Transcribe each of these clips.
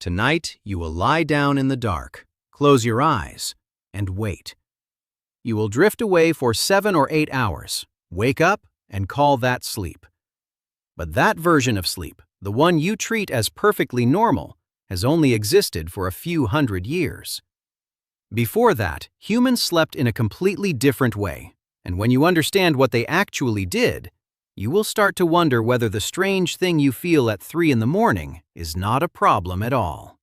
Tonight, you will lie down in the dark, close your eyes, and wait. You will drift away for 7 or 8 hours, wake up, and call that sleep. But that version of sleep, the one you treat as perfectly normal, has only existed for a few hundred years. Before that, humans slept in a completely different way, and when you understand what they actually did, you will start to wonder whether the strange thing you feel at 3 in the morning is not a problem at all.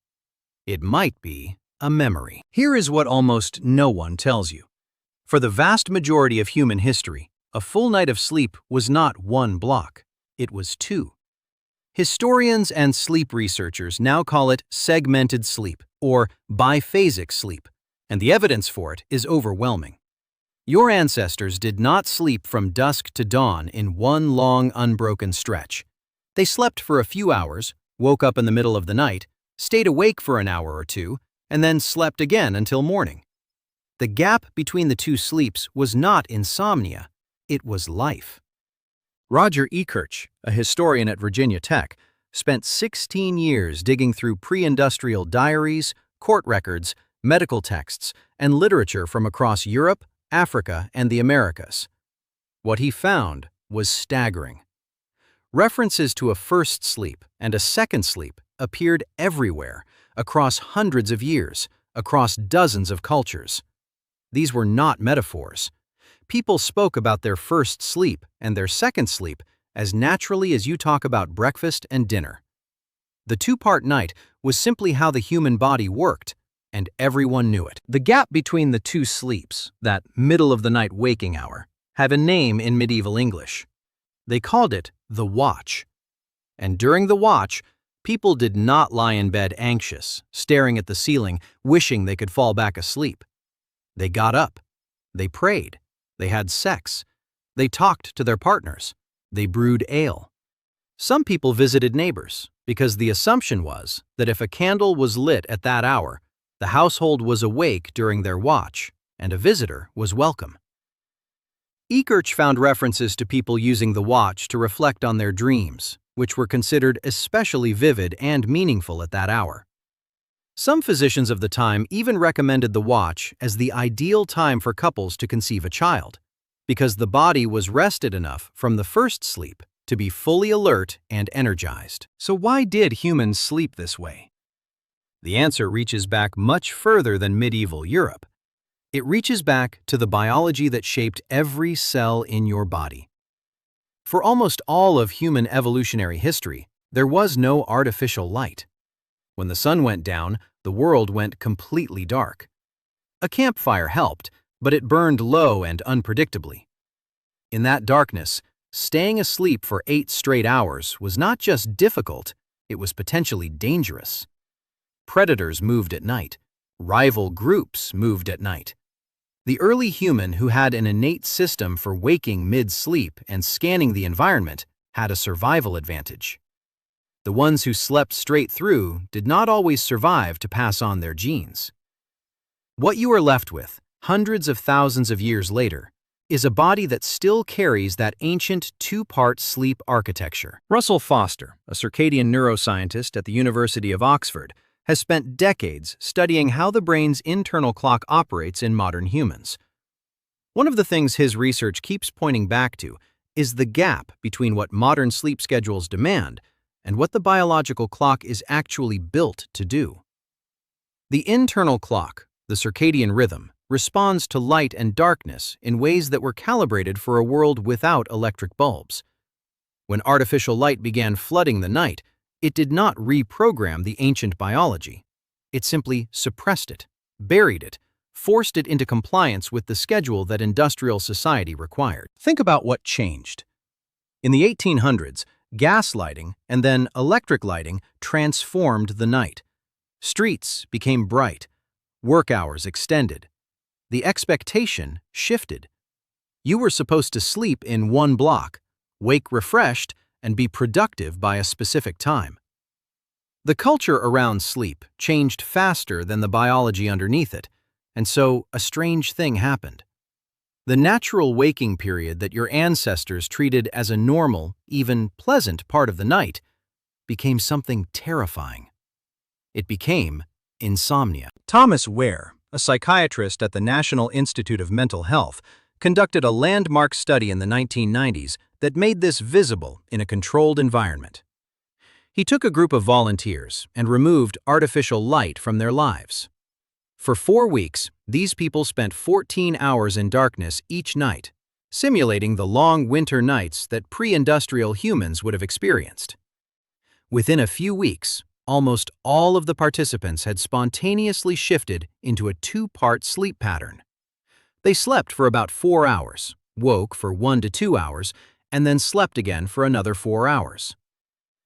It might be a memory. Here is what almost no one tells you. For the vast majority of human history, a full night of sleep was not 1 block, it was 2. Historians and sleep researchers now call it segmented sleep or biphasic sleep, and the evidence for it is overwhelming. Your ancestors did not sleep from dusk to dawn in one long, unbroken stretch. They slept for a few hours, woke up in the middle of the night, stayed awake for an hour or two, and then slept again until morning. The gap between the two sleeps was not insomnia, it was life. Roger Ekirch, a historian at Virginia Tech, spent 16 years digging through pre-industrial diaries, court records, medical texts, and literature from across Europe, Africa, and the Americas. What he found was staggering. References to a first sleep and a second sleep appeared everywhere, across hundreds of years, across dozens of cultures. These were not metaphors. People spoke about their first sleep and their second sleep as naturally as you talk about breakfast and dinner. The 2-part night was simply how the human body worked, and everyone knew it. The gap between the 2 sleeps, that middle-of-the-night waking hour, had a name in medieval English. They called it the watch. And during the watch, people did not lie in bed anxious, staring at the ceiling, wishing they could fall back asleep. They got up. They prayed. They had sex. They talked to their partners. They brewed ale. Some people visited neighbors, because the assumption was that if a candle was lit at that hour, the household was awake during their watch, and a visitor was welcome. Ekirch found references to people using the watch to reflect on their dreams, which were considered especially vivid and meaningful at that hour. Some physicians of the time even recommended the watch as the ideal time for couples to conceive a child, because the body was rested enough from the first sleep to be fully alert and energized. So why did humans sleep this way? The answer reaches back much further than medieval Europe. It reaches back to the biology that shaped every cell in your body. For almost all of human evolutionary history, there was no artificial light. When the sun went down, the world went completely dark. A campfire helped, but it burned low and unpredictably. In that darkness, staying asleep for 8 straight hours was not just difficult, it was potentially dangerous. Predators moved at night. Rival groups moved at night. The early human who had an innate system for waking mid-sleep and scanning the environment had a survival advantage. The ones who slept straight through did not always survive to pass on their genes. What you are left with, hundreds of thousands of years later, is a body that still carries that ancient 2-part sleep architecture. Russell Foster, a circadian neuroscientist at the University of Oxford, has spent decades studying how the brain's internal clock operates in modern humans. One of the things his research keeps pointing back to is the gap between what modern sleep schedules demand and what the biological clock is actually built to do. The internal clock, the circadian rhythm, responds to light and darkness in ways that were calibrated for a world without electric bulbs. When artificial light began flooding the night, it did not reprogram the ancient biology. It simply suppressed it, buried it, forced it into compliance with the schedule that industrial society required. Think about what changed. In the 1800s, gas lighting and then electric lighting transformed the night. Streets became bright. Work hours extended. The expectation shifted. You were supposed to sleep in 1 block, wake refreshed, and be productive by a specific time. The culture around sleep changed faster than the biology underneath it, and so a strange thing happened. The natural waking period that your ancestors treated as a normal, even pleasant part of the night became something terrifying. It became insomnia. Thomas Wehr, a psychiatrist at the National Institute of Mental Health, conducted a landmark study in the 1990s that made this visible in a controlled environment. He took a group of volunteers and removed artificial light from their lives. For 4 weeks, these people spent 14 hours in darkness each night, simulating the long winter nights that pre-industrial humans would have experienced. Within a few weeks, almost all of the participants had spontaneously shifted into a 2-part sleep pattern. They slept for about 4 hours, woke for 1 to 2 hours, and then slept again for another 4 hours.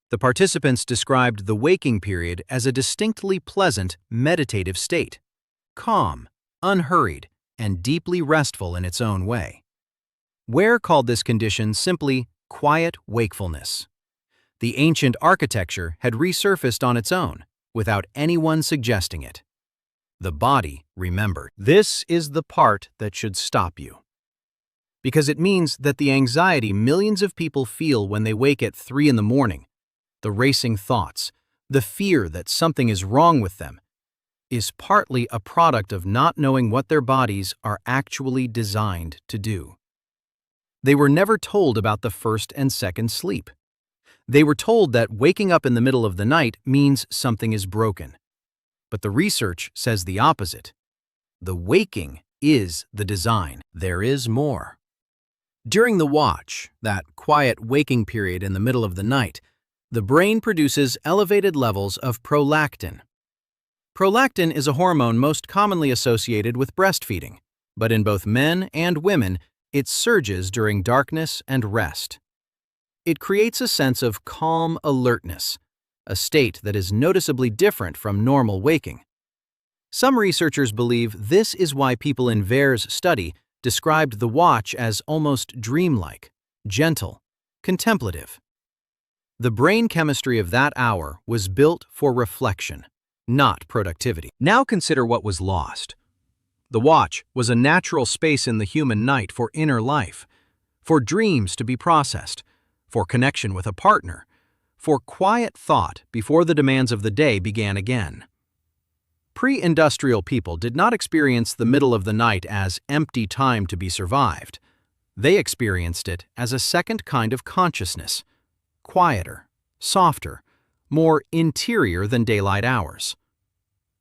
The participants described the waking period as a distinctly pleasant, meditative state, calm, unhurried, and deeply restful in its own way. Wehr called this condition simply quiet wakefulness. The ancient architecture had resurfaced on its own, without anyone suggesting it. The body remembered. This is the part that should stop you, because it means that the anxiety millions of people feel when they wake at 3 in the morning, the racing thoughts, the fear that something is wrong with them, is partly a product of not knowing what their bodies are actually designed to do. They were never told about the first and second sleep. They were told that waking up in the middle of the night means something is broken. But the research says the opposite. The waking is the design. There is more. During the watch, that quiet waking period in the middle of the night, the brain produces elevated levels of prolactin. Prolactin is a hormone most commonly associated with breastfeeding, but in both men and women, it surges during darkness and rest. It creates a sense of calm alertness, a state that is noticeably different from normal waking. Some researchers believe this is why people in Wehr's study described the watch as almost dreamlike, gentle, contemplative. The brain chemistry of that hour was built for reflection, not productivity. Now consider what was lost. The watch was a natural space in the human night for inner life, for dreams to be processed, for connection with a partner, for quiet thought before the demands of the day began again. Pre-industrial people did not experience the middle of the night as empty time to be survived. They experienced it as a second kind of consciousness, quieter, softer, more interior than daylight hours.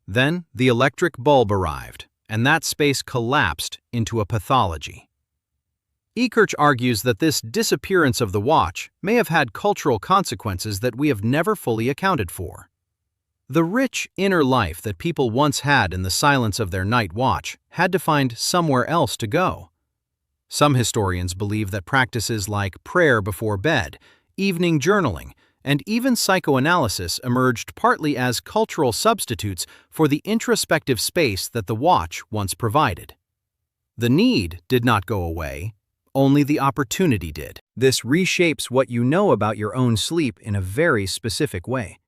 Then the electric bulb arrived, and that space collapsed into a pathology. Ekirch argues that this disappearance of the watch may have had cultural consequences that we have never fully accounted for. The rich inner life that people once had in the silence of their night watch had to find somewhere else to go. Some historians believe that practices like prayer before bed, evening journaling, and even psychoanalysis emerged partly as cultural substitutes for the introspective space that the watch once provided. The need did not go away. Only the opportunity did. This reshapes what you know about your own sleep in a very specific way.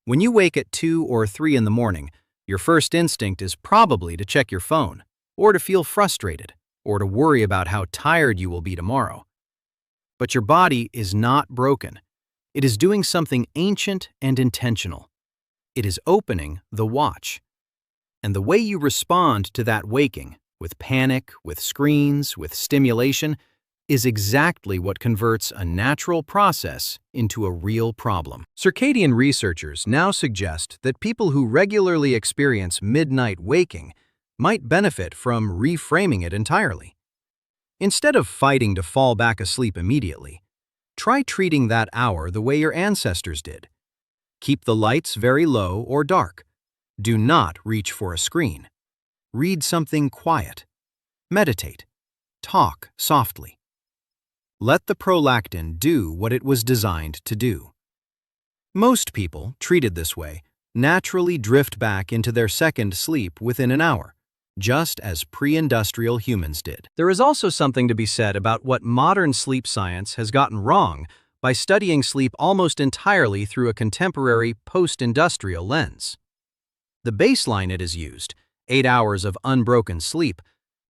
When you wake at 2 or 3 in the morning, your first instinct is probably to check your phone, or to feel frustrated, or to worry about how tired you will be tomorrow. But your body is not broken. It is doing something ancient and intentional. It is opening the watch. And the way you respond to that waking, with panic, with screens, with stimulation, is exactly what converts a natural process into a real problem. Circadian researchers now suggest that people who regularly experience midnight waking might benefit from reframing it entirely. Instead of fighting to fall back asleep immediately, try treating that hour the way your ancestors did. Keep the lights very low or dark. Do not reach for a screen. Read something quiet. Meditate. Talk softly. Let the prolactin do what it was designed to do. Most people, treated this way, naturally drift back into their second sleep within an hour, just as pre-industrial humans did. There is also something to be said about what modern sleep science has gotten wrong by studying sleep almost entirely through a contemporary post-industrial lens. The baseline it has used, 8 hours of unbroken sleep,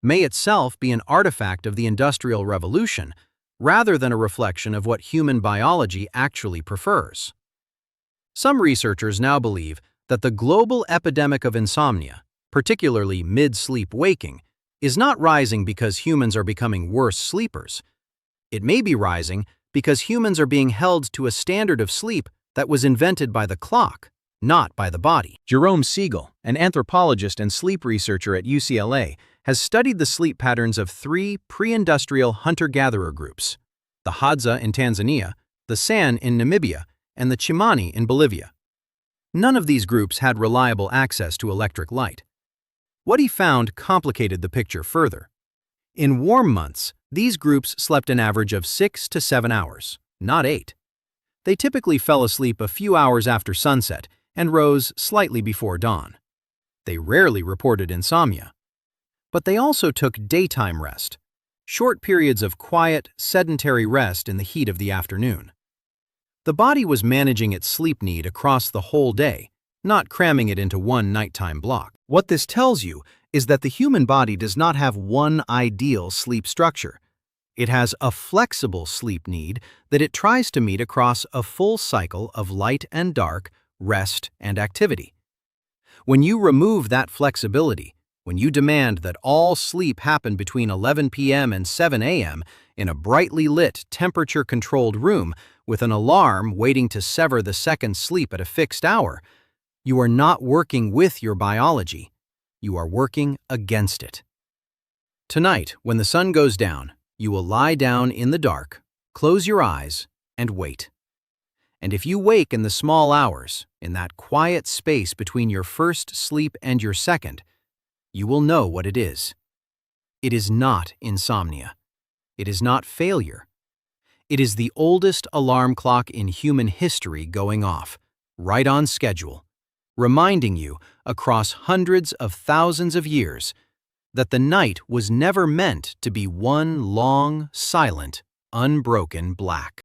may itself be an artifact of the Industrial Revolution rather than a reflection of what human biology actually prefers. Some researchers now believe that the global epidemic of insomnia, particularly mid-sleep waking, is not rising because humans are becoming worse sleepers. It may be rising because humans are being held to a standard of sleep that was invented by the clock, not by the body. Jerome Siegel, an anthropologist and sleep researcher at UCLA, has studied the sleep patterns of 3 pre-industrial hunter-gatherer groups: the Hadza in Tanzania, the San in Namibia, and the Chimani in Bolivia. None of these groups had reliable access to electric light. What he found complicated the picture further. In warm months, these groups slept an average of 6 to 7 hours, not 8. They typically fell asleep a few hours after sunset and rose slightly before dawn. They rarely reported insomnia. But they also took daytime rest, short periods of quiet, sedentary rest in the heat of the afternoon. The body was managing its sleep need across the whole day, not cramming it into one nighttime block. What this tells you is that the human body does not have one ideal sleep structure. It has a flexible sleep need that it tries to meet across a full cycle of light and dark, rest and activity. When you remove that flexibility, when you demand that all sleep happen between 11 p.m. and 7 a.m. in a brightly lit, temperature-controlled room with an alarm waiting to sever the second sleep at a fixed hour, you are not working with your biology. You are working against it. Tonight, when the sun goes down, you will lie down in the dark, close your eyes, and wait. And if you wake in the small hours, in that quiet space between your first sleep and your second, you will know what it is. It is not insomnia. It is not failure. It is the oldest alarm clock in human history going off, right on schedule, reminding you across hundreds of thousands of years that the night was never meant to be one long, silent, unbroken black.